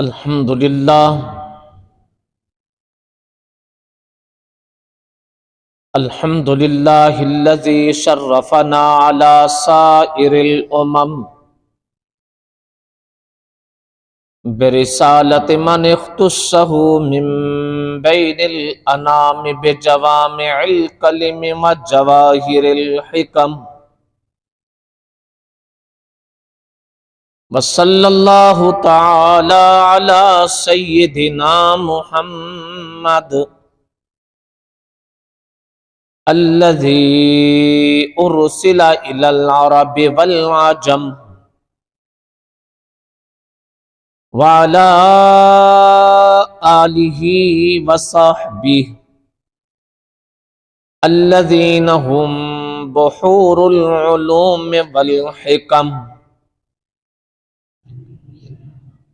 الحمد للہ الحمد للہ الذی شرفنا علی سائر الامم برسالت من اختصہ من بین الانام بجوامع الکلم وجواہر الحکم وصلی اللہ تعالی علی سیدنا محمد الذی ارسل الی العرب والعجم وعلی آلہ وصحبہ الذین هم بحور العلوم والحکم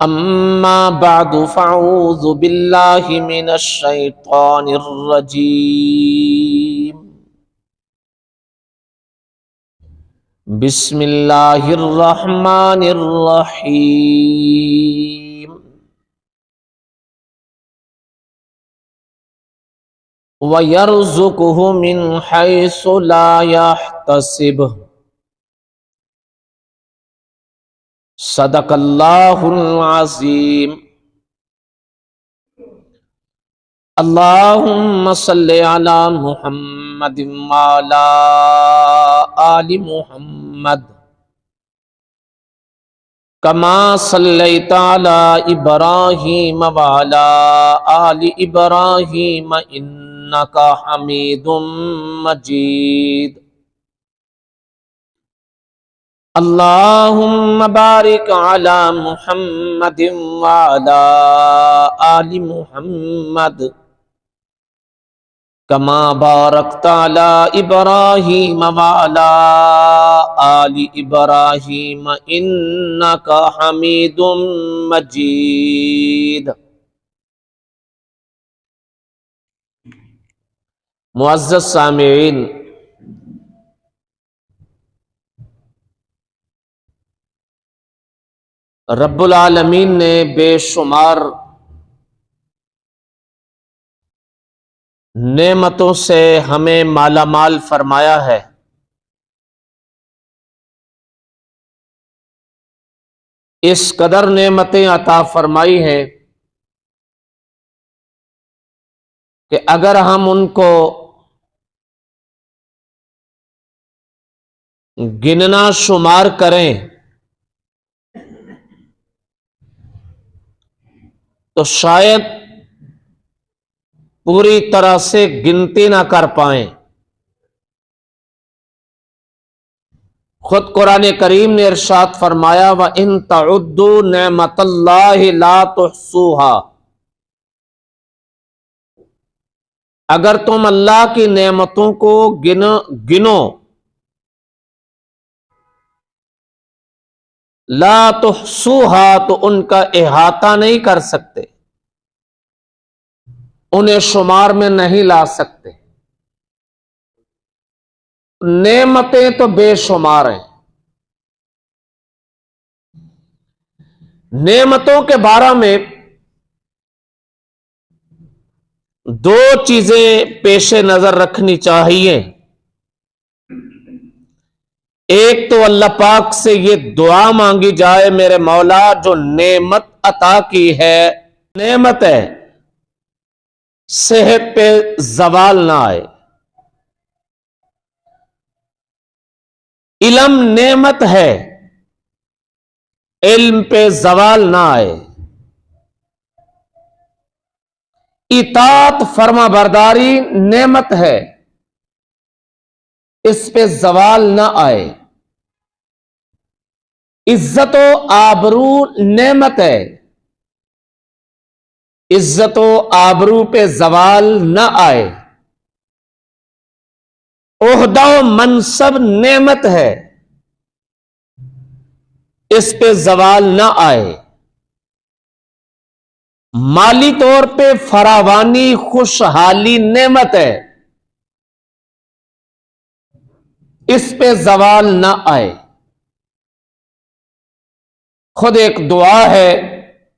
اما بعد فاعوذ باللہ من الشیطان الرجیم بسم اللہ الرحمن الرحیم وَيَرْزُقُهُ مِنْ حَيْثُ لَا يَحْتَسِبُ صدق اللہ العظیم اللہم صلی علی محمد وعلی آل محمد کما صلیت علی ابراہیم وعلی آل ابراہیم انک حمید مجید اللہم بارک علی محمد وعلی آل محمد کما بارکت علی ابراہیم وعلی آل ابراہیم انک حمید مجید۔ معزز سامعین، رب العالمین نے بے شمار نعمتوں سے ہمیں مالا مال فرمایا ہے۔ اس قدر نعمتیں عطا فرمائی ہیں کہ اگر ہم ان کو گننا شمار کریں تو شاید پوری طرح سے گنتی نہ کر پائیں۔ خود قرآن کریم نے ارشاد فرمایا وَإِن تَعُدُّوا نِعْمَتَ اللَّهِ لَا تُحْصُوهَا، اگر تم اللہ کی نعمتوں کو گنو لا تحصوها تو ان کا احاطہ نہیں کر سکتے، انہیں شمار میں نہیں لا سکتے۔ نعمتیں تو بے شمار ہیں۔ نعمتوں کے بارے میں دو چیزیں پیش نظر رکھنی چاہیے۔ ایک تو اللہ پاک سے یہ دعا مانگی جائے میرے مولا جو نعمت عطا کی ہے، نعمت ہے، صحت پہ زوال نہ آئے۔ علم نعمت ہے، علم پہ زوال نہ آئے۔ اطاعت فرما برداری نعمت ہے، اس پہ زوال نہ آئے۔ عزت و آبرو نعمت ہے، عزت و آبرو پہ زوال نہ آئے۔ عہدہ و منصب نعمت ہے، اس پہ زوال نہ آئے۔ مالی طور پہ فراوانی خوشحالی نعمت ہے، اس پہ زوال نہ آئے۔ خود ایک دعا ہے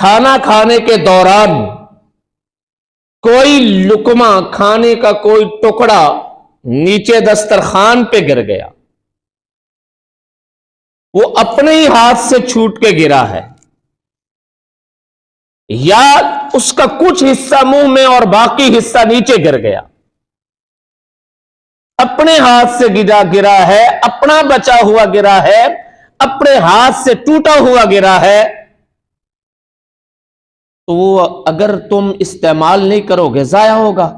کھانا کھانے کے دوران کوئی لقمہ، کھانے کا کوئی ٹکڑا نیچے دسترخوان پہ گر گیا، وہ اپنے ہی ہاتھ سے چھوٹ کے گرا ہے، یا اس کا کچھ حصہ منہ میں اور باقی حصہ نیچے گر گیا، اپنے ہاتھ سے گرا ہے، اپنا بچا ہوا گرا ہے، اپنے ہاتھ سے ٹوٹا ہوا گرا ہے، تو وہ اگر تم استعمال نہیں کرو گے ضائع ہوگا۔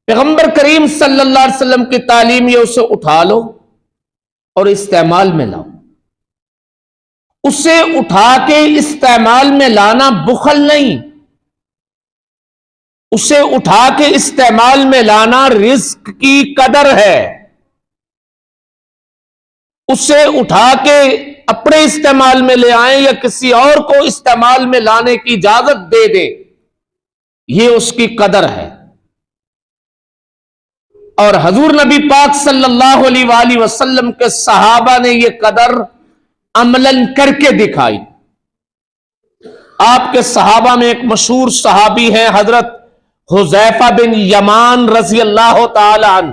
پیغمبر کریم صلی اللہ علیہ وسلم کی تعلیم یہ، اسے اٹھا لو اور استعمال میں لاؤ۔ اسے اٹھا کے استعمال میں لانا بخل نہیں، اسے اٹھا کے استعمال میں لانا رزق کی قدر ہے۔ اسے اٹھا کے اپنے استعمال میں لے آئیں یا کسی اور کو استعمال میں لانے کی اجازت دے دیں، یہ اس کی قدر ہے۔ اور حضور نبی پاک صلی اللہ علیہ وآلہ وسلم کے صحابہ نے یہ قدر عملاً کر کے دکھائی۔ آپ کے صحابہ میں ایک مشہور صحابی ہیں حضرت حذیفہ بن یمان رضی اللہ تعالی عنہ۔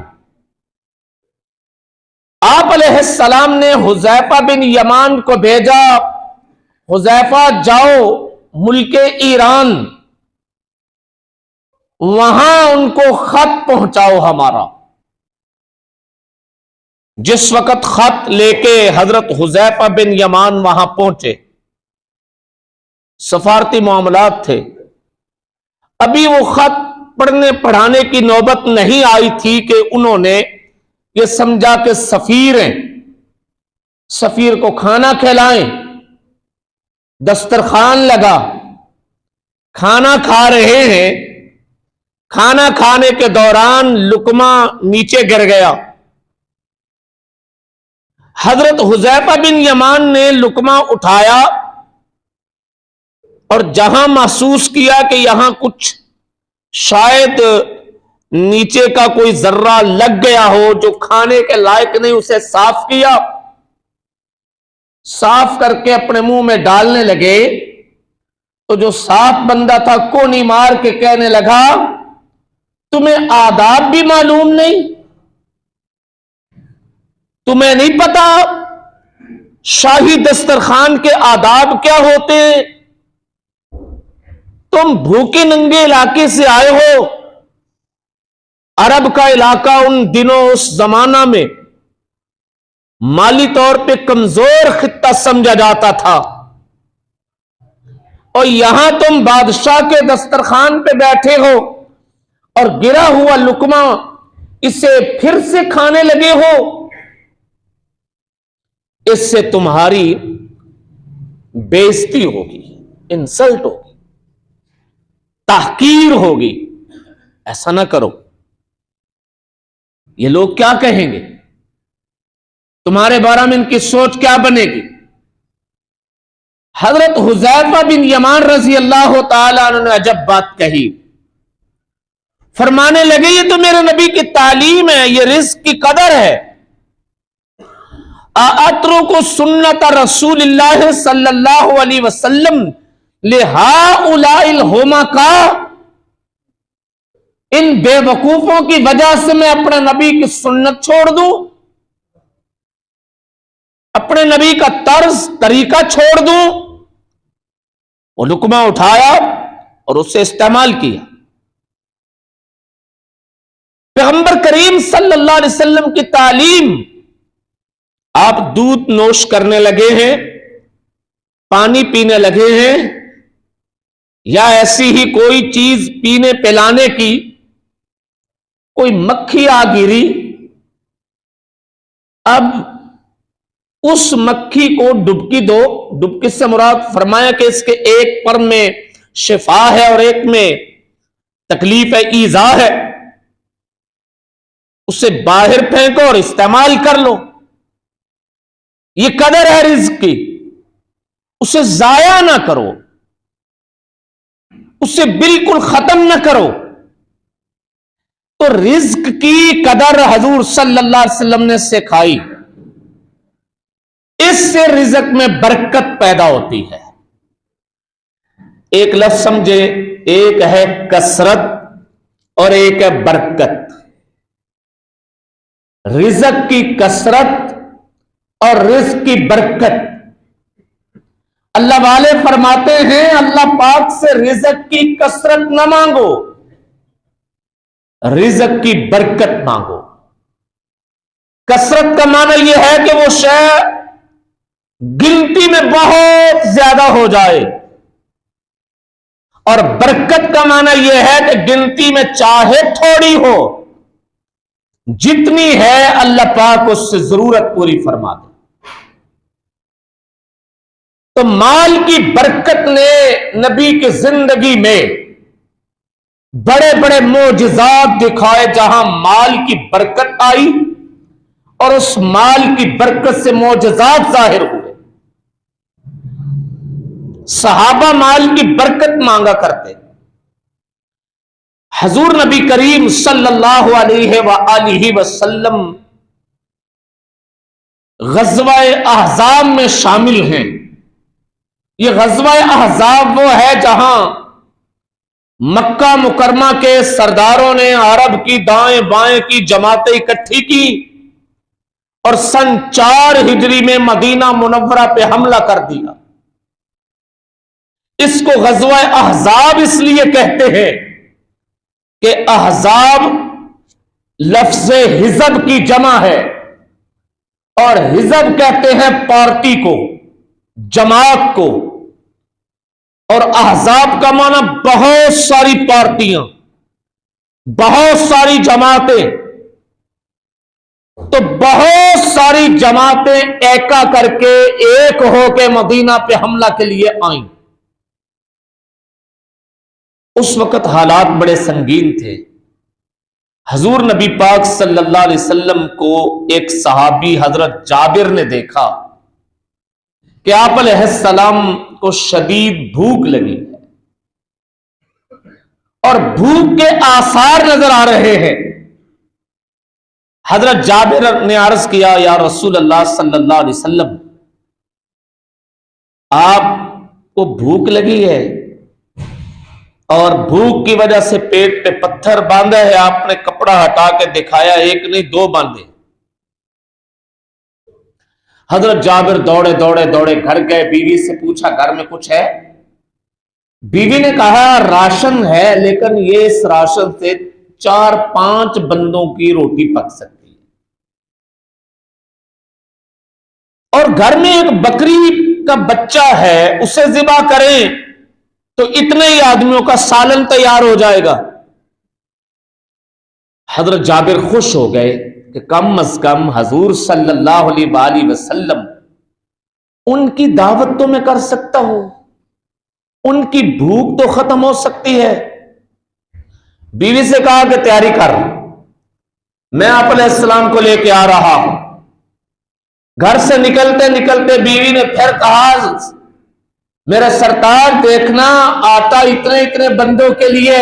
آپ علیہ السلام نے حذیفہ بن یمان کو بھیجا، حذیفہ جاؤ ملک ایران، وہاں ان کو خط پہنچاؤ ہمارا۔ جس وقت خط لے کے حضرت حذیفہ بن یمان وہاں پہنچے، سفارتی معاملات تھے، ابھی وہ خط پڑھنے پڑھانے کی نوبت نہیں آئی تھی کہ انہوں نے یہ سمجھا کہ سفیر ہیں، سفیر کو کھانا کھلائیں، دسترخوان لگا، کھانا کھا رہے ہیں، کھانا کھانے کے دوران لقمہ نیچے گر گیا، حضرت حذیفہ بن یمان نے لقمہ اٹھایا اور جہاں محسوس کیا کہ یہاں کچھ شاید نیچے کا کوئی ذرہ لگ گیا ہو جو کھانے کے لائق نہیں، اسے صاف کیا، صاف کر کے اپنے منہ میں ڈالنے لگے تو جو صاف بندہ تھا کونی مار کے کہنے لگا، تمہیں آداب بھی معلوم نہیں؟ تمہیں نہیں پتا شاہی دسترخوان کے آداب کیا ہوتے ہیں؟ تم بھوکے ننگے علاقے سے آئے ہو، عرب کا علاقہ ان دنوں اس زمانہ میں مالی طور پہ کمزور خطہ سمجھا جاتا تھا، اور یہاں تم بادشاہ کے دسترخوان پہ بیٹھے ہو اور گرا ہوا لقمہ اسے پھر سے کھانے لگے ہو، اس سے تمہاری بے عزتی ہوگی، انسلٹ ہوگی، تحقیر ہوگی، ایسا نہ کرو۔ یہ لوگ کیا کہیں گے؟ تمہارے بارے میں ان کی سوچ کیا بنے گی؟ حضرت حذیفہ بن یمان رضی اللہ تعالی عنہ نے عجب بات کہی، فرمانے لگے یہ تو میرے نبی کی تعلیم ہے، یہ رزق کی قدر ہے۔ اترک سنت رسول اللہ صلی اللہ علیہ وسلم لہؤلاء الحمقاء، ان بے وقوفوں کی وجہ سے میں اپنے نبی کی سنت چھوڑ دوں، اپنے نبی کا طرز طریقہ چھوڑ دوں؟ وہ لقمہ اٹھایا اور اسے استعمال کیا۔ پیغمبر کریم صلی اللہ علیہ وسلم کی تعلیم، آپ دودھ نوش کرنے لگے ہیں، پانی پینے لگے ہیں، یا ایسی ہی کوئی چیز پینے پلانے کی، کوئی مکھی آ گری، اب اس مکھی کو ڈبکی دو، ڈبکی سے مراد فرمایا کہ اس کے ایک پر میں شفا ہے اور ایک میں تکلیف ہے، ایذا ہے، اسے باہر پھینکو اور استعمال کر لو۔ یہ قدر ہے رزق کی، اسے ضائع نہ کرو، اسے بالکل ختم نہ کرو۔ تو رزق کی قدر حضور صلی اللہ علیہ وسلم نے سکھائی، اس سے رزق میں برکت پیدا ہوتی ہے۔ ایک لفظ سمجھے، ایک ہے کثرت اور ایک ہے برکت۔ رزق کی کثرت اور رزق کی برکت۔ اللہ والے فرماتے ہیں اللہ پاک سے رزق کی کثرت نہ مانگو، رزق کی برکت مانگو۔ کثرت کا معنی یہ ہے کہ وہ شے گنتی میں بہت زیادہ ہو جائے، اور برکت کا معنی یہ ہے کہ گنتی میں چاہے تھوڑی ہو، جتنی ہے اللہ پاک اس سے ضرورت پوری فرما دے۔ تو مال کی برکت نے نبی کی زندگی میں بڑے بڑے معجزات دکھائے، جہاں مال کی برکت آئی اور اس مال کی برکت سے معجزات ظاہر ہوئے۔ صحابہ مال کی برکت مانگا کرتے، حضور نبی کریم صلی اللہ علیہ وآلہ وسلم غزوہ احزاب میں شامل ہیں۔ یہ غزوہ احزاب وہ ہے جہاں مکہ مکرمہ کے سرداروں نے عرب کی دائیں بائیں کی جماعتیں اکٹھی کی اور سن 4 ہجری میں مدینہ منورہ پہ حملہ کر دیا۔ اس کو غزوہ احزاب اس لیے کہتے ہیں کہ احزاب لفظ حزب کی جمع ہے، اور حزب کہتے ہیں پارٹی کو، جماعت کو، اور احزاب کا معنی بہت ساری پارٹیاں، بہت ساری جماعتیں۔ تو بہت ساری جماعتیں ایکا کر کے ایک ہو کے مدینہ پہ حملہ کے لیے آئیں۔ اس وقت حالات بڑے سنگین تھے۔ حضور نبی پاک صلی اللہ علیہ وسلم کو ایک صحابی حضرت جابر نے دیکھا کہ آپ علیہ السلام کو شدید بھوک لگی ہے اور بھوک کے آثار نظر آ رہے ہیں۔ حضرت جابر نے عرض کیا، یا رسول اللہ صلی اللہ علیہ وسلم، آپ کو بھوک لگی ہے اور بھوک کی وجہ سے پیٹ پہ پتھر باندھا ہے، آپ نے کپڑا ہٹا کے دکھایا، ایک نہیں 2 باندھے۔ حضرت جابر دوڑے دوڑے دوڑے گھر گئے، بیوی سے پوچھا گھر میں کچھ ہے؟ بیوی نے کہا راشن ہے، لیکن یہ اس راشن سے 4-5 بندوں کی روٹی پک سکتی ہے، اور گھر میں ایک بکری کا بچہ ہے، اسے ذبح کریں تو اتنے ہی آدمیوں کا سالن تیار ہو جائے گا۔ حضرت جابر خوش ہو گئے کہ کم از کم حضور صلی اللہ علیہ وآلہ وسلم ان کی دعوت تو میں کر سکتا ہوں، ان کی بھوک تو ختم ہو سکتی ہے۔ بیوی سے کہا کہ تیاری کر، میں آپ علیہ السلام کو لے کے آ رہا ہوں۔ گھر سے نکلتے نکلتے بیوی نے پھر کہا، میرا سرتاج دیکھنا آٹا اتنے اتنے بندوں کے لیے،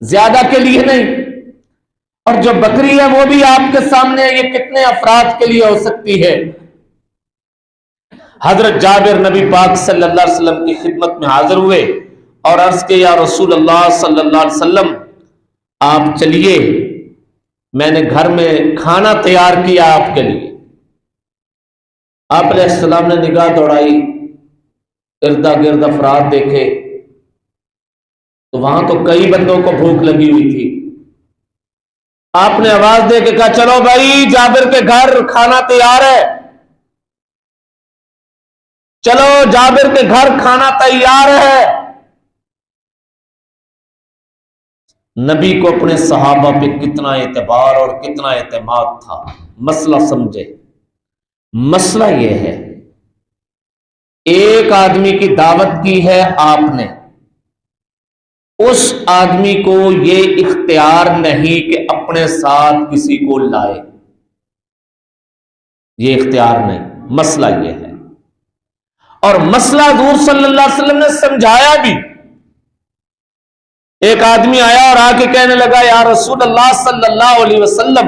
زیادہ کے لیے نہیں، اور جو بکری ہے وہ بھی آپ کے سامنے، یہ کتنے افراد کے لیے ہو سکتی ہے؟ حضرت جابر نبی پاک صلی اللہ علیہ وسلم کی خدمت میں حاضر ہوئے اور عرض کہ یا رسول اللہ صلی اللہ علیہ وسلم، آپ چلیے، میں نے گھر میں کھانا تیار کیا آپ کے لیے۔ آپ علیہ السلام نے نگاہ دوڑائی، اردا گرد افراد دیکھے تو وہاں تو کئی بندوں کو بھوک لگی ہوئی تھی۔ آپ نے آواز دے کے کہا، چلو بھائی جابر کے گھر کھانا تیار ہے، چلو جابر کے گھر کھانا تیار ہے۔ نبی کو اپنے صحابہ پہ کتنا اعتبار اور کتنا اعتماد تھا۔ مسئلہ سمجھے، مسئلہ یہ ہے، ایک آدمی کی دعوت کی ہے آپ نے، اس آدمی کو یہ اختیار نہیں کہ اپنے ساتھ کسی کو لائے، یہ اختیار نہیں۔ مسئلہ یہ ہے، اور مسئلہ حضور صلی اللہ علیہ وسلم نے سمجھایا بھی۔ ایک آدمی آیا اور آ کے کہنے لگا، یا رسول اللہ صلی اللہ علیہ وسلم،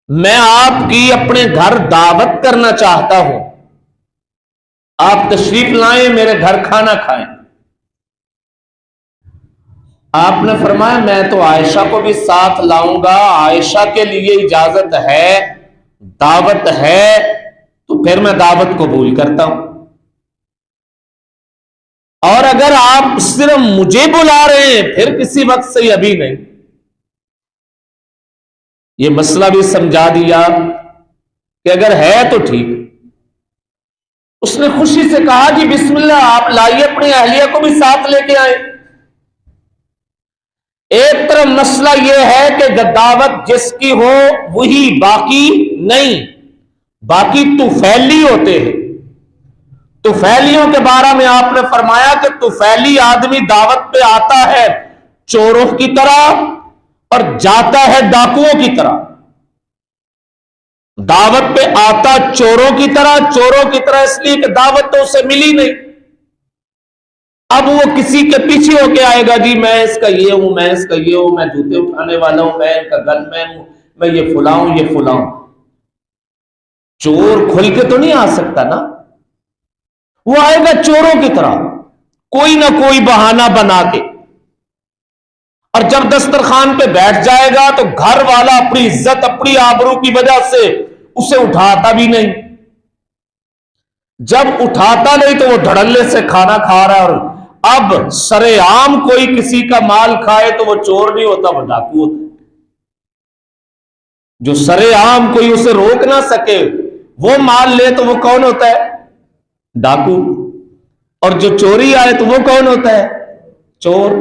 میں آپ کی اپنے گھر دعوت کرنا چاہتا ہوں، آپ تشریف لائیں میرے گھر کھانا کھائیں. آپ نے فرمایا میں تو عائشہ کو بھی ساتھ لاؤں گا, عائشہ کے لیے اجازت ہے, دعوت ہے, تو پھر میں دعوت قبول کرتا ہوں. اور اگر آپ صرف مجھے بلا رہے ہیں پھر کسی وقت سے ابھی نہیں. یہ مسئلہ بھی سمجھا دیا کہ اگر ہے تو ٹھیک. اس نے خوشی سے کہا جی بسم اللہ, آپ لائیے اپنی اہلیہ کو بھی ساتھ لے کے آئے. ایک طرف مسئلہ یہ ہے کہ دعوت جس کی ہو وہی, باقی نہیں. باقی طفیلی ہوتے ہیں. طفیلیوں کے بارے میں آپ نے فرمایا کہ طفیلی آدمی دعوت پہ آتا ہے چوروں کی طرح اور جاتا ہے ڈاکوؤں کی طرح. دعوت پہ آتا چوروں کی طرح اس لیے کہ دعوت تو اسے ملی نہیں. اب وہ کسی کے پیچھے ہو کے آئے گا, جی میں اس کا یہ ہوں, میں اس کا یہ ہوں, میں جوتے اٹھانے والا ہوں, میں ان کا گن مین ہوں, میں یہ فلاں ہوں, یہ فلاں ہوں. چور کھل کے تو نہیں آ سکتا نا, وہ آئے گا چوروں کی طرح, کوئی نہ کوئی بہانہ بنا کے. اور جب دسترخوان پہ بیٹھ جائے گا تو گھر والا اپنی عزت, اپنی آبرو کی وجہ سے اسے اٹھاتا بھی نہیں. جب اٹھاتا نہیں تو وہ دھڑلے سے کھانا کھا رہا ہے. اور اب سرے عام کوئی کسی کا مال کھائے تو وہ چور نہیں ہوتا, وہ ڈاکو ہوتا. جو سرے عام کوئی اسے روک نہ سکے وہ مال لے تو وہ کون ہوتا ہے؟ ڈاکو. اور جو چوری آئے تو وہ کون ہوتا ہے؟ چور.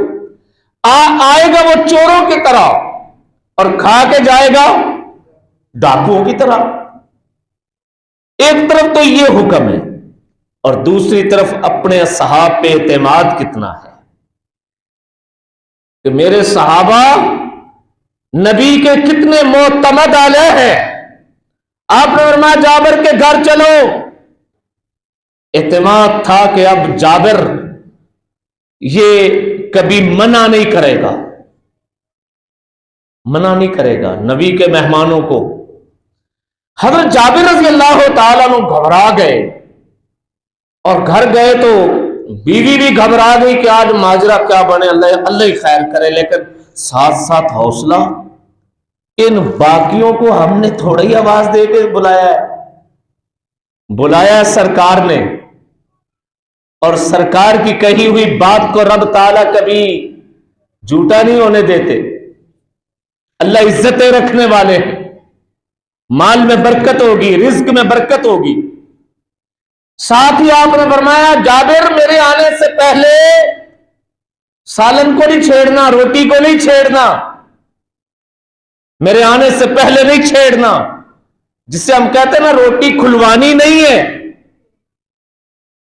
آئے گا وہ چوروں کی طرح اور کھا کے جائے گا ڈاکوؤں کی طرح. ایک طرف تو یہ حکم ہے اور دوسری طرف اپنے صحابہ پہ اعتماد کتنا ہے کہ میرے صحابہ نبی کے کتنے معتمد علیہ ہیں. آپ نے فرمایا جابر کے گھر چلو. اعتماد تھا کہ اب جابر یہ کبھی منع نہیں کرے گا, منع نہیں کرے گا نبی کے مہمانوں کو. حضرت جابر رضی اللہ تعالیٰ عنہ گھبرا گئے اور گھر گئے تو بیوی بھی گھبرا گئی کہ آج ماجرا کیا بنے, اللہ ہی خیر کرے. لیکن ساتھ ساتھ حوصلہ, ان باقیوں کو ہم نے تھوڑا ہی آواز دے کے بلایا ہے سرکار نے, اور سرکار کی کہی ہوئی بات کو رب تعالیٰ کبھی جھوٹا نہیں ہونے دیتے. اللہ عزتیں رکھنے والے ہیں, مال میں برکت ہوگی, رزق میں برکت ہوگی. ساتھ ہی آپ نے فرمایا جابر میرے آنے سے پہلے سالن کو نہیں چھیڑنا, روٹی کو نہیں چھیڑنا, میرے آنے سے پہلے نہیں چھیڑنا. جسے ہم کہتے ہیں نا روٹی کھلوانی نہیں ہے,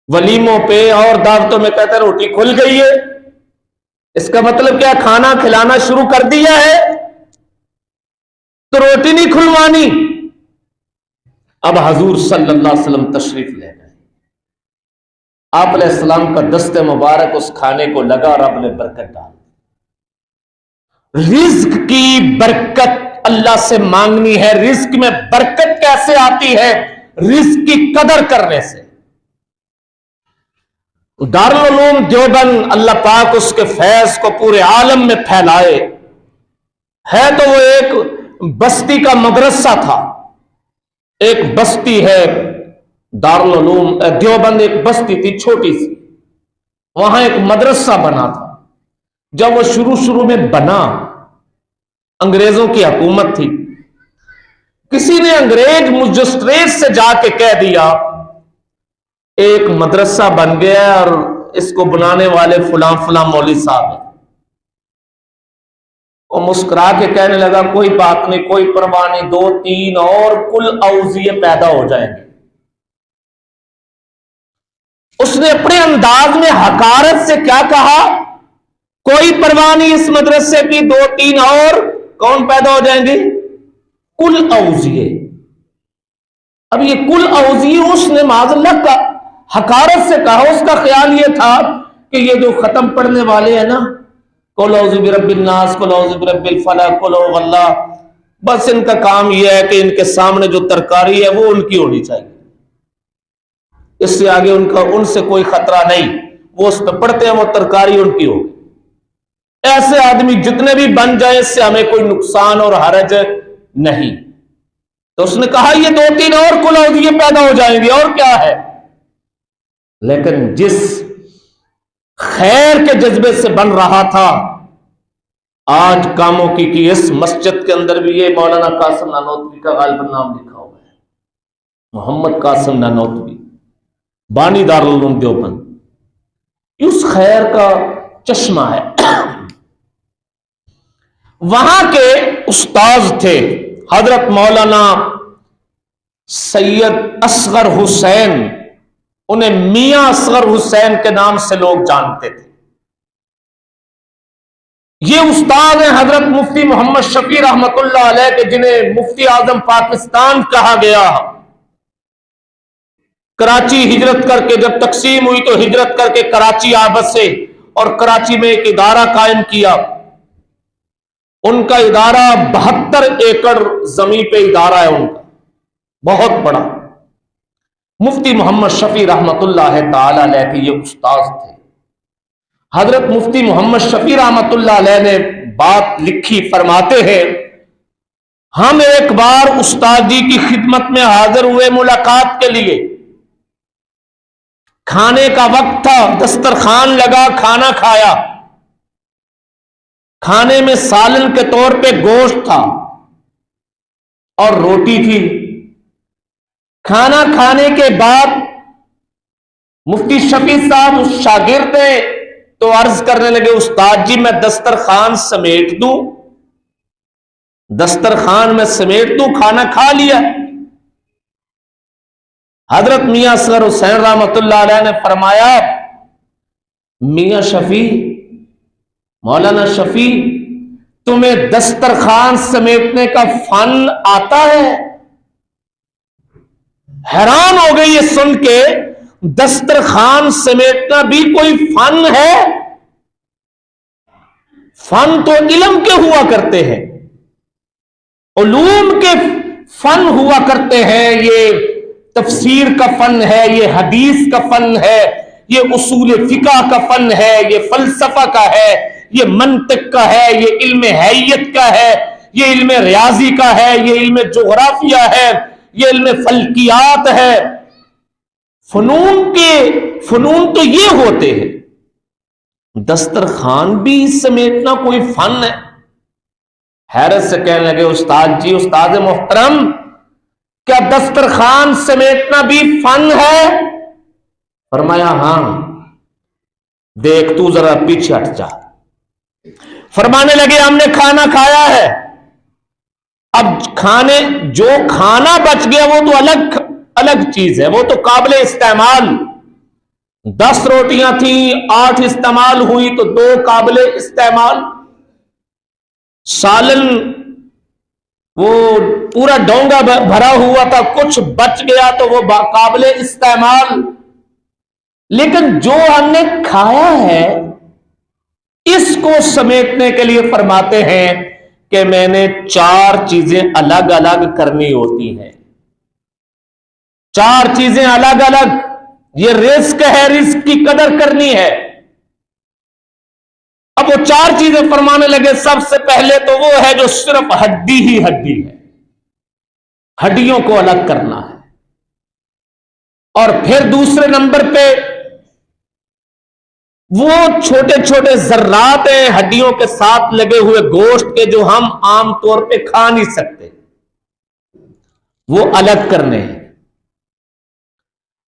ولیموں پہ اور دعوتوں میں کہتے ہیں روٹی کھل گئی ہے. اس کا مطلب کیا, کھانا کھلانا شروع کر دیا ہے تو روٹی نہیں کھلوانی. اب حضور صلی اللہ علیہ وسلم تشریف لے گئے. آپ علیہ السلام کا دست مبارک اس کھانے کو لگا اور رب نے برکت ڈال. رزق کی برکت اللہ سے مانگنی ہے. رزق میں برکت کیسے آتی ہے؟ رزق کی قدر کرنے سے. دارالعلوم دیوبند اللہ پاک اس کے فیض کو پورے عالم میں پھیلائے. ہے تو وہ ایک بستی کا مدرسہ تھا. ایک بستی ہے دارالعلوم دیوبند, ایک بستی تھی چھوٹی سی, وہاں ایک مدرسہ بنا تھا. جب وہ شروع میں بنا, انگریزوں کی حکومت تھی, کسی نے انگریز مجسٹریٹ سے جا کے کہہ دیا ایک مدرسہ بن گیا اور اس کو بنانے والے فلاں فلاں مولوی صاحب ہیں. وہ مسکرا کے کہنے لگا کوئی بات نہیں, کوئی پرواہ نہیں, 2-3 اور کل اوزیے پیدا ہو جائیں گے. اس نے اپنے انداز میں حقارت سے کیا کہا, کوئی پرواہ نہیں اس مدرسے کی, 2-3 اور کون پیدا ہو جائیں گے؟ کل اوزیے. اب یہ کل اوزیے اس نے معاذ اللہ کا حقارت سے کہا. اس کا خیال یہ تھا کہ یہ جو ختم پڑھنے والے ہیں نا, قل اعوذ برب الناس, قل اعوذ برب الفلق, قل هو اللہ, بس ان کا کام یہ ہے کہ ان کے سامنے جو ترکاری ہے وہ ان کی ہونی چاہیے. اس سے آگے ان سے کوئی خطرہ نہیں، وہ اس پہ پڑتے ہیں، وہ ترکاری ان کی ہوگی۔ ایسے آدمی جتنے بھی بن جائیں اس سے ہمیں کوئی نقصان اور حرج نہیں۔ تو اس نے کہا یہ 2-3 اور کلودیے پیدا ہو جائیں گے، اور کیا ہے؟ لیکن جس خیر کے جذبے سے بن رہا تھا، آج کاموں کی اس مسجد کے اندر بھی یہ مولانا قاسم نانوتوی کا غالباً نام لکھا ہوا ہے، محمد قاسم نانوتوی، بانی دارالعلوم دیوبند، اس خیر کا چشمہ ہے۔ وہاں کے استاذ تھے حضرت مولانا سید اصغر حسین، انہیں میاں اصغر حسین کے نام سے لوگ جانتے تھے۔ یہ استاد ہیں حضرت مفتی محمد شفیع رحمت اللہ علیہ کے، جنہیں مفتی اعظم پاکستان کہا گیا۔ کراچی ہجرت کر کے جب تقسیم ہوئی تو ہجرت کر کے کراچی آ بسے اور کراچی میں ایک ادارہ قائم کیا۔ ان کا ادارہ 72 ایکڑ زمین پہ ادارہ ہے ان کا، بہت بڑا۔ مفتی محمد شفیع رحمت اللہ تعالی علیہ کے یہ استاذ تھے۔ حضرت مفتی محمد شفیع رحمت اللہ علیہ نے بات لکھی، فرماتے ہیں ہم ایک بار استاد جی کی خدمت میں حاضر ہوئے ملاقات کے لیے۔ کھانے کا وقت تھا، دسترخوان لگا، کھانا کھایا۔ کھانے میں سالن کے طور پہ گوشت تھا اور روٹی تھی۔ کھانا کھانے کے بعد مفتی شفیع صاحب اس شاگرد نے تو عرض کرنے لگے استاد جی میں دسترخوان سمیٹ دوں؟ دسترخوان میں سمیٹ دوں، کھانا کھا لیا۔ حضرت میاں اصغر حسین رحمت اللہ علیہ نے فرمایا میاں شفیع، مولانا شفیع، تمہیں دسترخوان سمیٹنے کا فن آتا ہے؟ حیران ہو گئی یہ سن کے، دسترخوان سمیٹنا بھی کوئی فن ہے؟ فن تو علم کے ہوا کرتے ہیں، علوم کے فن ہوا کرتے ہیں۔ یہ تفسیر کا فن ہے، یہ حدیث کا فن ہے، یہ اصول فقہ کا فن ہے، یہ فلسفہ کا ہے، یہ منطق کا ہے، یہ علم حیت کا ہے، یہ علم ریاضی کا ہے، یہ علم جغرافیہ ہے، یہ علم فلکیات ہے۔ فنون تو یہ ہوتے ہیں، دسترخوان بھی سمیٹنا کوئی فن ہے؟ حیرت سے کہنے لگے استاد جی، استاد محترم، کیا دسترخوان سمیٹنا بھی فن ہے؟ فرمایا ہاں، دیکھ تو ذرا پیچھے ہٹ جا۔ فرمانے لگے ہم نے کھانا کھایا ہے، اب جو کھانا بچ گیا وہ تو الگ چیز ہے، وہ تو قابل استعمال۔ 10 روٹیاں تھیں، 8 استعمال ہوئی تو 2 قابل استعمال۔ سالن وہ پورا ڈونگا بھرا ہوا تھا، کچھ بچ گیا تو وہ قابل استعمال۔ لیکن جو ہم نے کھایا ہے اس کو سمیٹنے کے لیے فرماتے ہیں کہ میں نے 4 چیزیں الگ الگ کرنی ہوتی ہیں۔ 4 چیزیں الگ الگ، یہ رزق ہے، رزق کی قدر کرنی ہے۔ اب وہ 4 چیزیں فرمانے لگے، سب سے پہلے تو وہ ہے جو صرف ہڈی ہی ہڈی ہے، ہڈیوں کو الگ کرنا ہے۔ اور پھر دوسرے نمبر پہ وہ چھوٹے چھوٹے ذرات ہیں ہڈیوں کے ساتھ لگے ہوئے گوشت کے، جو ہم عام طور پہ کھا نہیں سکتے، وہ الگ کرنے ہیں۔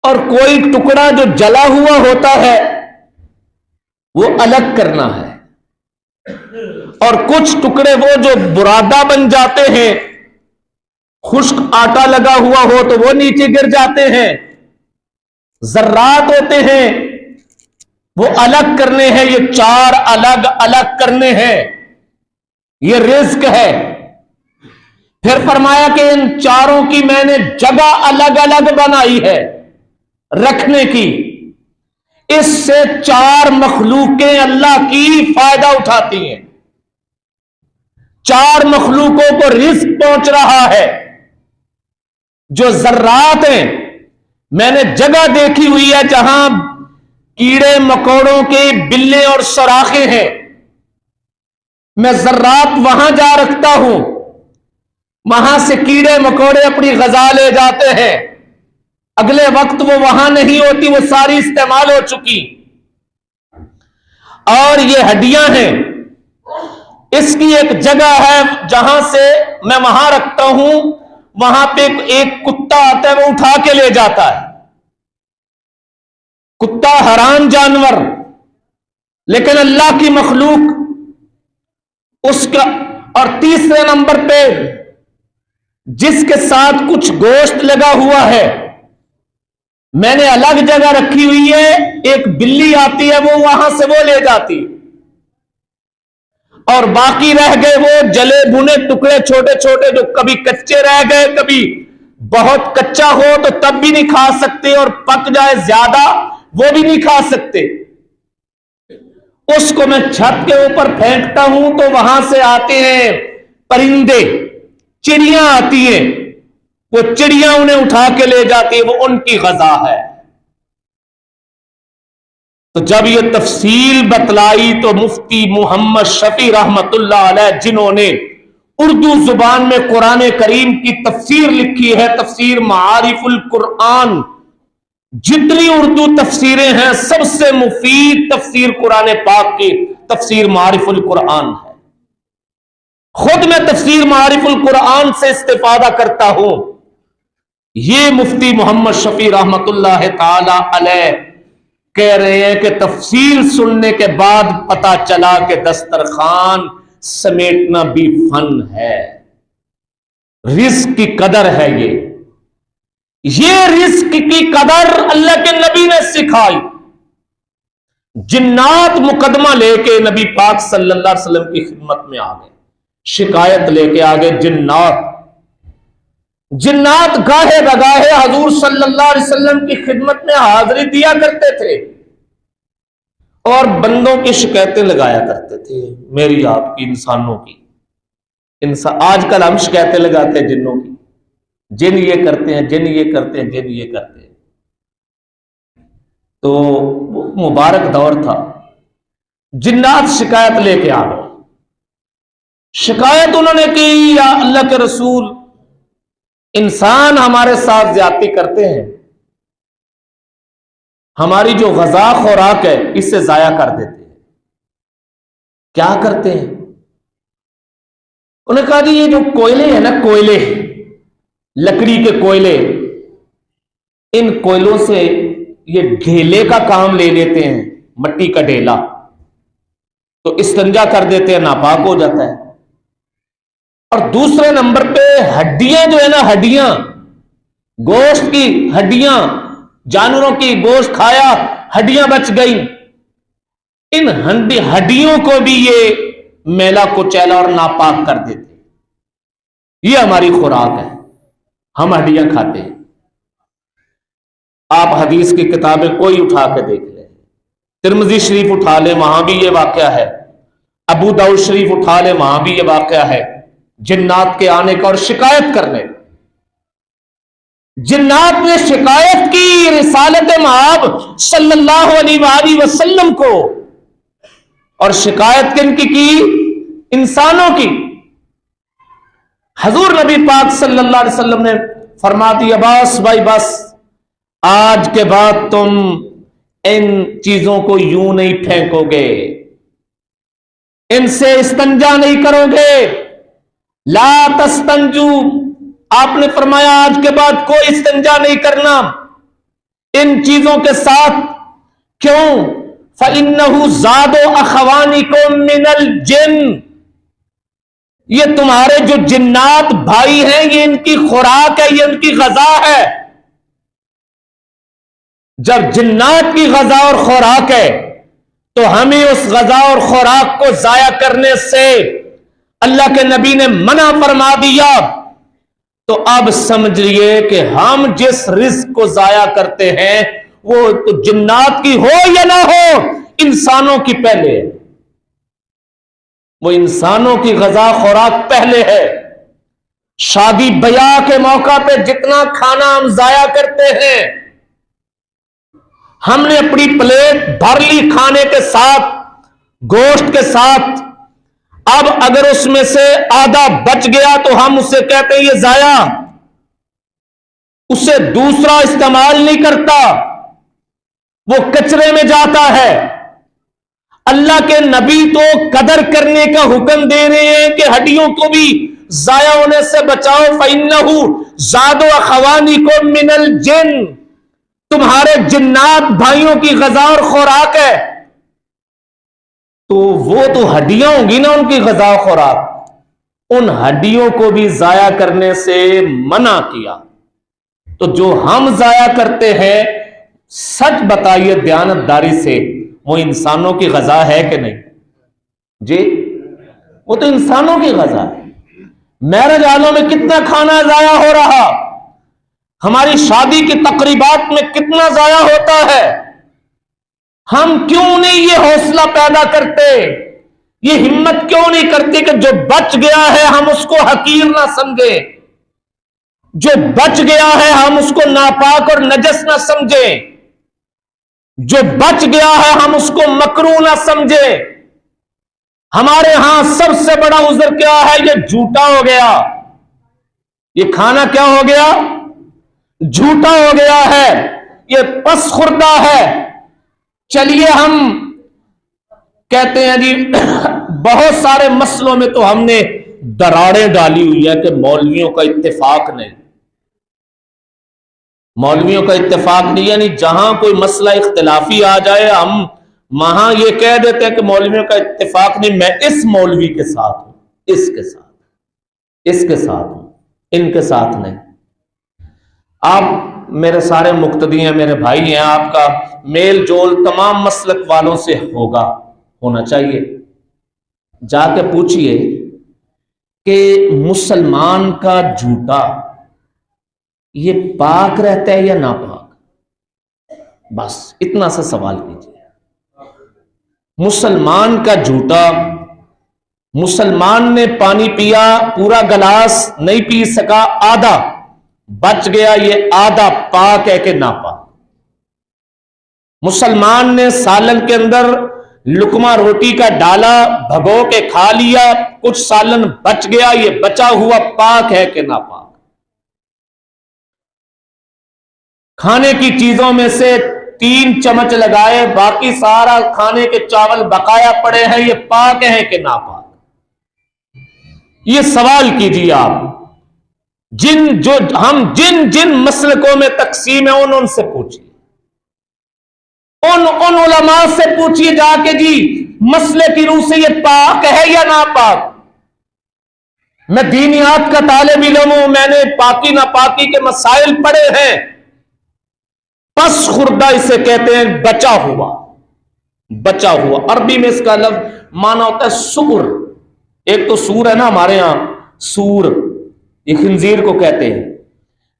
اور کوئی ٹکڑا جو جلا ہوا ہوتا ہے وہ الگ کرنا ہے۔ اور کچھ ٹکڑے وہ جو برادہ بن جاتے ہیں، خشک آٹا لگا ہوا ہو تو وہ نیچے گر جاتے ہیں، ذرات ہوتے ہیں وہ الگ کرنے ہیں۔ یہ 4 الگ الگ کرنے ہیں، یہ رزق ہے۔ پھر فرمایا کہ ان 4 کی میں نے جگہ الگ الگ بنائی ہے رکھنے کی، اس سے 4 مخلوقیں اللہ کی فائدہ اٹھاتی ہیں، 4 مخلوقوں کو رزق پہنچ رہا ہے۔ جو ذرات ہیں میں نے جگہ دیکھی ہوئی ہے جہاں کیڑے مکوڑوں کے بلے اور سوراخیں ہیں، میں ذرات وہاں جا رکھتا ہوں، وہاں سے کیڑے مکوڑے اپنی غذا لے جاتے ہیں، اگلے وقت وہ وہاں نہیں ہوتی، وہ ساری استعمال ہو چکی۔ اور یہ ہڈیاں ہیں، اس کی ایک جگہ ہے جہاں سے میں وہاں رکھتا ہوں، وہاں پہ ایک کتا آتا ہے، وہ اٹھا کے لے جاتا ہے۔ کتا حرام جانور، لیکن اللہ کی مخلوق اس کا۔ اور تیسرے نمبر پہ جس کے ساتھ کچھ گوشت لگا ہوا ہے، میں نے الگ جگہ رکھی ہوئی ہے، ایک بلی آتی ہے، وہ وہاں سے وہ لے جاتی، اور باقی رہ گئے وہ جلے بھنے ٹکڑے چھوٹے چھوٹے جو کبھی کچے رہ گئے، کبھی بہت کچا ہو تو تب بھی نہیں کھا سکتے، اور پک جائے زیادہ وہ بھی نہیں کھا سکتے، اس کو میں چھت کے اوپر پھینکتا ہوں تو وہاں سے آتے ہیں پرندے، چڑیاں آتی ہیں، وہ چڑیاں انہیں اٹھا کے لے جاتی ہیں، وہ ان کی غذا ہے۔ تو جب یہ تفصیل بتلائی تو مفتی محمد شفیع رحمت اللہ علیہ، جنہوں نے اردو زبان میں قرآن کریم کی تفسیر لکھی ہے، تفسیر معارف القرآن، جتنی اردو تفسیریں ہیں سب سے مفید تفسیر قرآن پاک کی تفسیر معارف القرآن ہے۔ خود میں تفسیر معارف القرآن سے استفادہ کرتا ہوں۔ یہ مفتی محمد شفیع رحمت اللہ تعالی علیہ کہہ رہے ہیں کہ تفصیل سننے کے بعد پتا چلا کہ دسترخوان سمیٹنا بھی فن ہے، رزق کی قدر ہے۔ یہ رزق کی قدر اللہ کے نبی نے سکھائی۔ جنات مقدمہ لے کے نبی پاک صلی اللہ علیہ وسلم کی خدمت میں آ گئے، شکایت لے کے آگے جنات گاہے بگاہے حضور صلی اللہ علیہ وسلم کی خدمت میں حاضری دیا کرتے تھے اور بندوں کی شکایتیں لگایا کرتے تھے، میری آپ کی، انسانوں کی۔ آج کل ہم شکایتیں لگاتے ہیں جنوں کی، جن یہ کرتے ہیں، جن یہ کرتے ہیں، جن یہ کرتے ہیں۔ تو وہ مبارک دور تھا، جنات شکایت لے کے آ گئے۔ شکایت انہوں نے کی، یا اللہ کے رسول، انسان ہمارے ساتھ زیادتی کرتے ہیں، ہماری جو غذا خوراک ہے اسے ضائع کر دیتے ہیں۔ کیا کرتے ہیں؟ انہوں نے کہا جی یہ جو کوئلے ہیں نا، کوئلے، لکڑی کے کوئلے، ان کوئلوں سے یہ ڈھیلے کا کام لے لیتے ہیں، مٹی کا ڈھیلا، تو استنجا کر دیتے ہیں، ناپاک ہو جاتا ہے۔ اور دوسرے نمبر پہ ہڈیاں جو ہے نا، ہڈیاں، گوشت کی ہڈیاں، جانوروں کی گوشت کھایا، ہڈیاں بچ گئی، ان ہڈیوں کو بھی یہ میلا کچیلا اور ناپاک کر دیتے۔ یہ ہماری خوراک ہے، ہم ہڈیاں کھاتے ہیں۔ آپ حدیث کی کتابیں کوئی اٹھا کے دیکھ لیں، ترمذی شریف اٹھا لیں، وہاں بھی یہ واقعہ ہے، ابو داؤد شریف اٹھا لیں، وہاں بھی یہ واقعہ ہے، جنات کے آنے کا اور شکایت کرنے۔ جنات نے شکایت کی رسالت مآب صلی اللہ علیہ وآلہ وسلم کو، اور شکایت کن کی؟ انسانوں کی۔ حضور نبی پاک صلی اللہ علیہ وسلم نے فرما دیا، بس بھائی بس، آج کے بعد تم ان چیزوں کو یوں نہیں پھینکو گے، ان سے استنجا نہیں کرو گے، لا تستنجو، آپ نے فرمایا آج کے بعد کوئی استنجا نہیں کرنا ان چیزوں کے ساتھ۔ کیوں؟ فَإِنَّهُ زَادُ أَخَوَانِكُم مِّنَ الْجِنِّ، یہ تمہارے جو جنات بھائی ہیں، یہ ان کی خوراک ہے، یہ ان کی غذا ہے۔ جب جنات کی غذا اور خوراک ہے تو ہمیں اس غذا اور خوراک کو ضائع کرنے سے اللہ کے نبی نے منع فرما دیا۔ تو اب سمجھئے کہ ہم جس رزق کو ضائع کرتے ہیں وہ تو جنات کی ہو یا نہ ہو، انسانوں کی پہلے ہے، وہ انسانوں کی غذا خوراک پہلے ہے۔ شادی بیاہ کے موقع پہ جتنا کھانا ہم ضائع کرتے ہیں، ہم نے اپنی پلیٹ بھر لی کھانے کے ساتھ، گوشت کے ساتھ، اب اگر اس میں سے آدھا بچ گیا تو ہم اسے کہتے ہیں یہ ضائع، اسے دوسرا استعمال نہیں کرتا، وہ کچرے میں جاتا ہے۔ اللہ کے نبی تو قدر کرنے کا حکم دے رہے ہیں کہ ہڈیوں کو بھی ضائع ہونے سے بچاؤ، فَإِنَّهُ زَادُ أَخَوَانِكُم مِّنَ الْجِنِّ، تمہارے جنات بھائیوں کی غذا اور خوراک ہے۔ تو وہ تو ہڈیاں ہوں گی نا ان کی غذا و خوراک، ان ہڈیوں کو بھی ضائع کرنے سے منع کیا۔ تو جو ہم ضائع کرتے ہیں، سچ بتائیے دیانتداری سے، وہ انسانوں کی غذا ہے کہ نہیں؟ جی وہ تو انسانوں کی غذا ہے۔ میرج ہالوں میں کتنا کھانا ضائع ہو رہا، ہماری شادی کی تقریبات میں کتنا ضائع ہوتا ہے۔ ہم کیوں نہیں یہ حوصلہ پیدا کرتے، یہ ہمت کیوں نہیں کرتے کہ جو بچ گیا ہے ہم اس کو حقیر نہ سمجھیں، جو بچ گیا ہے ہم اس کو ناپاک اور نجس نہ سمجھیں، جو بچ گیا ہے ہم اس کو مکروہ نہ سمجھیں۔ ہمارے ہاں سب سے بڑا عذر کیا ہے؟ یہ جھوٹا ہو گیا، یہ کھانا کیا ہو گیا؟ جھوٹا ہو گیا ہے، یہ پس خوردہ ہے۔ چلیے ہم کہتے ہیں جی بہت سارے مسئلوں میں تو ہم نے دراڑیں ڈالی ہوئی ہے کہ مولویوں کا اتفاق نہیں، مولویوں کا اتفاق نہیں، یعنی جہاں کوئی مسئلہ اختلافی آ جائے ہم وہاں یہ کہہ دیتے ہیں کہ مولویوں کا اتفاق نہیں، میں اس مولوی کے ساتھ ہوں، اس کے ساتھ، اس کے ساتھ ہوں، ان کے ساتھ نہیں۔ آپ میرے سارے مقتدی ہیں، میرے بھائی ہیں، آپ کا میل جول تمام مسلک والوں سے ہونا چاہیے۔ جا کے پوچھئے کہ مسلمان کا جھوٹا یہ پاک رہتا ہے یا ناپاک؟ بس اتنا سا سوال کیجیے۔ مسلمان کا جھوٹا، مسلمان نے پانی پیا پورا گلاس نہیں پی سکا، آدھا بچ گیا، یہ آدھا پاک ہے کہ ناپاک؟ مسلمان نے سالن کے اندر لقمہ روٹی کا ڈالا، بھگو کے کھا لیا، کچھ سالن بچ گیا، یہ بچا ہوا پاک ہے کہ ناپاک؟ کھانے کی چیزوں میں سے 3 چمچ لگائے، باقی سارا کھانے کے چاول بقایا پڑے ہیں، یہ پاک ہیں کہ ناپاک؟ یہ سوال کیجیے آپ۔ ہم جن مسلکوں میں تقسیم ہے ان سے پوچھیے، ان علماء سے پوچھیے جا کے جی مسئلے کی روح سے یہ پاک ہے یا ناپاک؟ میں دینیات کا طالب علم ہوں، میں نے پاکی ناپاکی کے مسائل پڑھے ہیں۔ پس خوردہ اسے کہتے ہیں، بچا ہوا، بچا ہوا۔ عربی میں اس کا لفظ معنی ہوتا ہے سور۔ ایک تو سور ہے نا ہمارے ہاں، سور یہ خنزیر کو کہتے ہیں،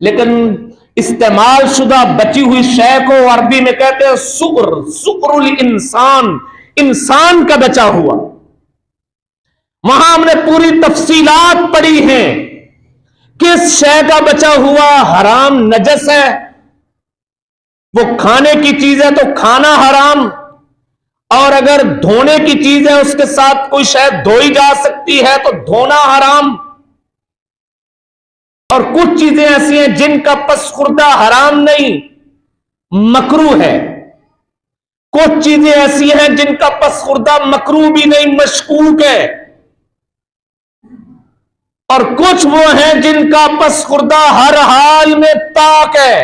لیکن استعمال شدہ بچی ہوئی شے کو عربی میں کہتے ہیں سور، سور الانسان، انسان کا بچا ہوا۔ وہاں ہم نے پوری تفصیلات پڑھی ہیں کہ اس شے کا بچا ہوا حرام نجس ہے، وہ کھانے کی چیز ہے تو کھانا حرام، اور اگر دھونے کی چیز ہے اس کے ساتھ کوئی شے دھوئی جا سکتی ہے تو دھونا حرام، اور کچھ چیزیں ایسی ہیں جن کا پس خوردہ حرام نہیں، مکروہ ہے، کچھ چیزیں ایسی ہیں جن کا پس خوردہ مکروہ بھی نہیں، مشکوک ہے، اور کچھ وہ ہیں جن کا پس خوردہ ہر حال میں پاک ہے۔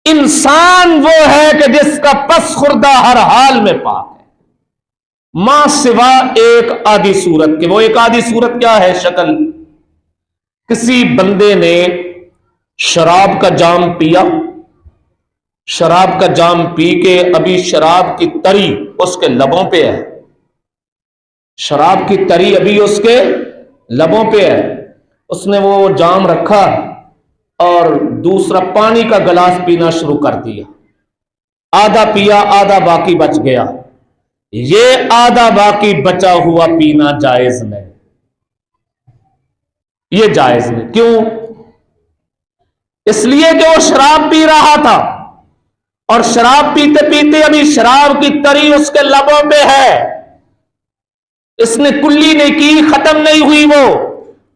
انسان وہ ہے کہ جس کا پس خوردہ ہر حال میں پاک ہے، ماں سوا ایک آدھی صورت کے۔ وہ ایک آدھی صورت کیا ہے؟ شکل، کسی بندے نے شراب کا جام پیا، شراب کا جام پی کے ابھی شراب کی تری اس کے لبوں پہ ہے، شراب کی تری ابھی اس کے لبوں پہ ہے، اس نے وہ جام رکھا اور دوسرا پانی کا گلاس پینا شروع کر دیا، آدھا پیا آدھا باقی بچ گیا۔ یہ آدھا باقی بچا ہوا پینا جائز نہیں، یہ جائز نہیں۔ کیوں؟ اس لیے کہ وہ شراب پی رہا تھا اور شراب پیتے پیتے ابھی شراب کی تری اس کے لبوں پہ ہے، اس نے کلی نہیں کی، ختم نہیں ہوئی، وہ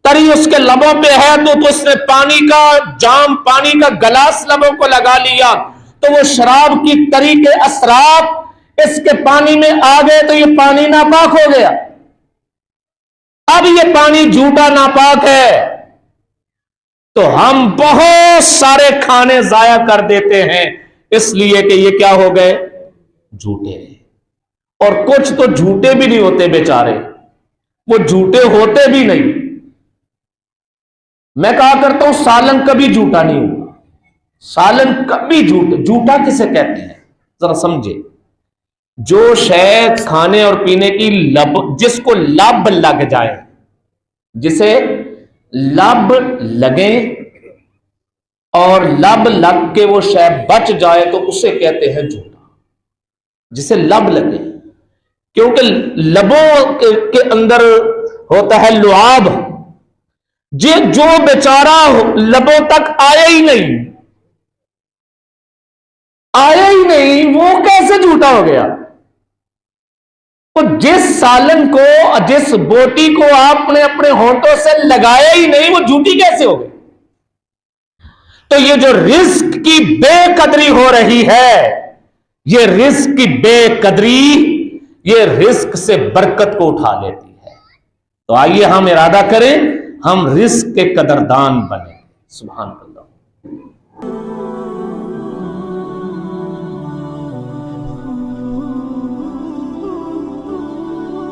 تری اس کے لبوں پہ ہے، تو اس نے پانی کا جام، پانی کا گلاس لبوں کو لگا لیا، تو وہ شراب کی تری کے اثرات اس کے پانی میں آ گئے، تو یہ پانی ناپاک ہو گیا۔ اب یہ پانی جھوٹا ناپاک ہے، تو ہم بہت سارے کھانے ضائع کر دیتے ہیں اس لیے کہ یہ کیا ہو گئے؟ جھوٹے۔ اور کچھ تو جھوٹے بھی نہیں ہوتے بیچارے، وہ جھوٹے ہوتے بھی نہیں۔ میں کہا کرتا ہوں سالن کبھی جھوٹا نہیں ہوگا، سالن کبھی جھوٹا کسے کہتے ہیں ذرا سمجھے؟ جو شے کھانے اور پینے کی لب، جس کو لب لگ جائے، جسے لب لگے اور لب لگ کے وہ شے بچ جائے تو اسے کہتے ہیں جھوٹا، جسے لب لگے، کیونکہ لبوں کے اندر ہوتا ہے لعاب، جو بیچارہ لبوں تک آیا ہی نہیں وہ کیسے جھوٹا ہو گیا؟ تو جس سالن کو، جس بوٹی کو آپ نے اپنے ہونٹوں سے لگایا ہی نہیں، وہ جھوٹی کیسے ہو گئی؟ تو یہ جو رزق کی بے قدری ہو رہی ہے، یہ رزق کی بے قدری، یہ رزق سے برکت کو اٹھا لیتی ہے۔ تو آئیے ہم ارادہ کریں، ہم رزق کے قدردان بنیں۔ سبحان اللہ۔